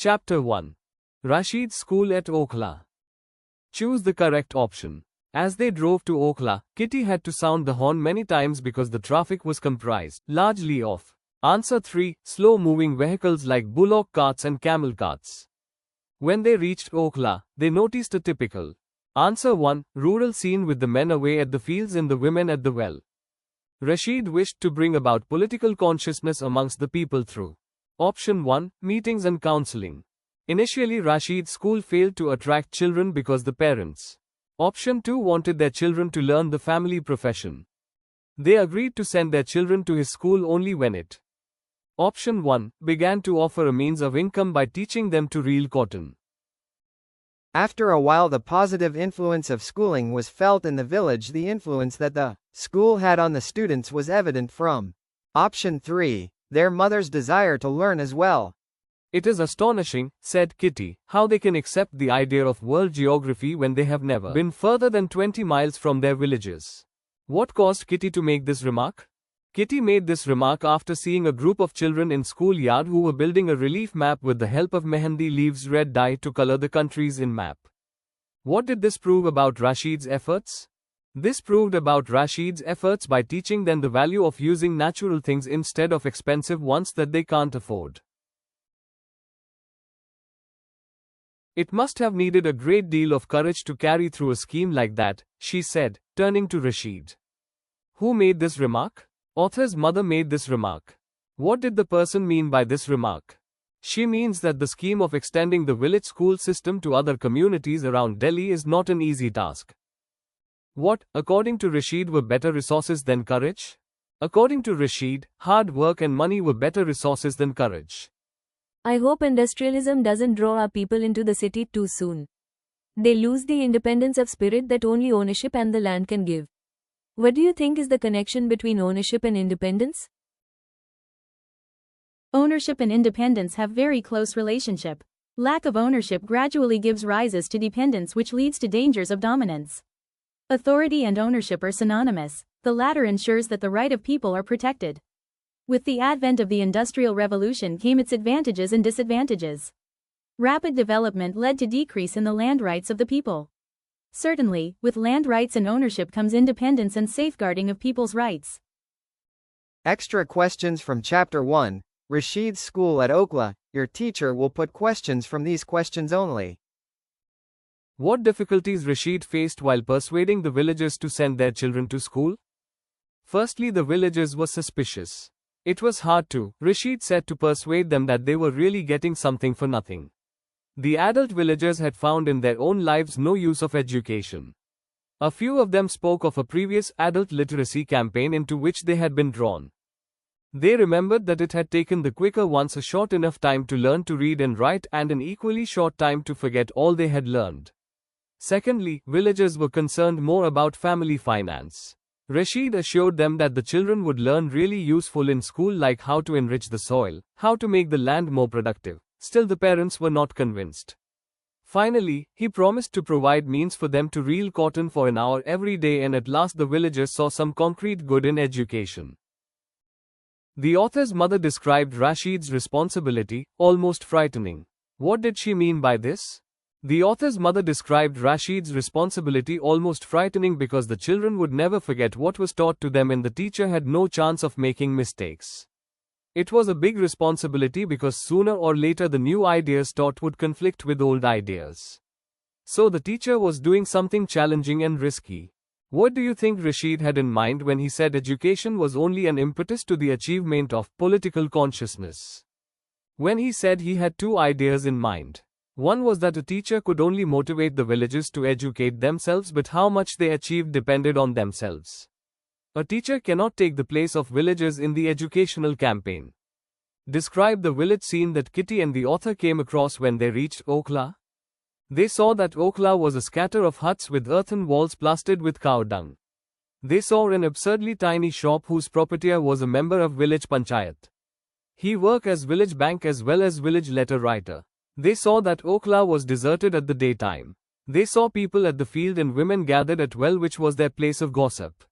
Chapter 1. Rashid's School at Okhla. Choose the correct option. As they drove to Okhla, Kitty had to sound the horn many times because the traffic was comprised largely of Answer 3. Slow-moving vehicles like bullock carts and camel carts. When they reached Okhla, they noticed a typical Answer 1. Rural scene with the men away at the fields and the women at the well. Rashid wished to bring about political consciousness amongst the people through Option 1. Meetings and counseling. Initially, Rashid's school failed to attract children because the parents Option 2 wanted their children to learn the family profession. They agreed to send their children to his school only when it Option 1 began to offer a means of income by teaching them to reel cotton. After a while, the positive influence of schooling was felt in the village. The influence that the school had on the students was evident from Option 3, their mother's desire to learn as well. It is astonishing, said Kitty, how they can accept the idea of world geography when they have never been further than 20 miles from their villages. What caused Kitty to make this remark? Kitty made this remark after seeing a group of children in schoolyard who were building a relief map with the help of mehendi leaves red dye to color the countries in map. What did this prove about Rashid's efforts? This proved about Rashid's efforts by teaching them the value of using natural things instead of expensive ones that they can't afford. It must have needed a great deal of courage to carry through a scheme like that, she said, turning to Rashid. Who made this remark? Author's mother made this remark. What did the person mean by this remark? She means that the scheme of extending the village school system to other communities around Delhi is not an easy task. What, according to Rashid, were better resources than courage? According to Rashid, hard work and money were better resources than courage. I hope industrialism doesn't draw our people into the city too soon. They lose the independence of spirit that only ownership and the land can give. What do you think is the connection between ownership and independence? Ownership and independence have very close relationship. Lack of ownership gradually gives rises to dependence, which leads to dangers of dominance. Authority and ownership are synonymous. The latter ensures that the right of people are protected. With the advent of the Industrial Revolution came its advantages and disadvantages. Rapid development led to decrease in the land rights of the people. Certainly, with land rights and ownership comes independence and safeguarding of people's rights. Extra questions from Chapter 1, Rashid's School at Okhla. Your teacher will put questions from these questions only. What difficulties Rashid faced while persuading the villagers to send their children to school? Firstly, the villagers were suspicious. It was hard to, Rashid said, to persuade them that they were really getting something for nothing. The adult villagers had found in their own lives no use of education. A few of them spoke of a previous adult literacy campaign into which they had been drawn. They remembered that it had taken the quicker ones a short enough time to learn to read and write and an equally short time to forget all they had learned. Secondly, villagers were concerned more about family finance. Rashid assured them that the children would learn really useful in school, like how to enrich the soil, how to make the land more productive. Still, the parents were not convinced. Finally, he promised to provide means for them to reel cotton for an hour every day, and at last the villagers saw some concrete good in education. The author's mother described Rashid's responsibility, almost frightening. What did she mean by this? The author's mother described Rashid's responsibility almost frightening because the children would never forget what was taught to them and the teacher had no chance of making mistakes. It was a big responsibility because sooner or later the new ideas taught would conflict with old ideas. So the teacher was doing something challenging and risky. What do you think Rashid had in mind when he said education was only an impetus to the achievement of political consciousness? When he said he had two ideas in mind. One was that a teacher could only motivate the villagers to educate themselves, but how much they achieved depended on themselves. A teacher cannot take the place of villagers in the educational campaign. Describe the village scene that Kitty and the author came across when they reached Okhla. They saw that Okhla was a scatter of huts with earthen walls plastered with cow dung. They saw an absurdly tiny shop whose proprietor was a member of village panchayat. He worked as village bank as well as village letter writer. They saw that Okhla was deserted at the daytime. They saw people at the field and women gathered at well, which was their place of gossip.